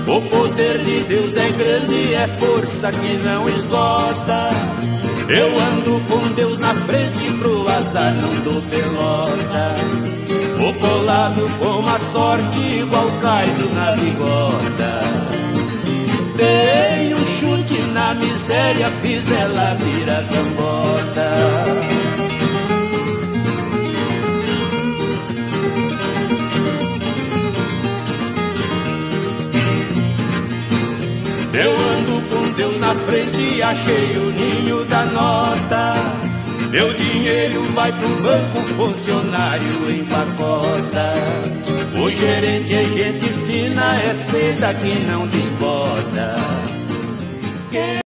O poder de Deus é grande, é força que não esgota. Eu ando com Deus na frente, pro azar não dou pelota. Vou colado com a sorte, igual caído na bigota. Dei um chute na miséria, fiz ela virar cambota. Eu ando com Deus na frente, achei o ninho da nota. Meu dinheiro vai pro banco, funcionário empacota. O gerente é gente fina, é seda que não desbota.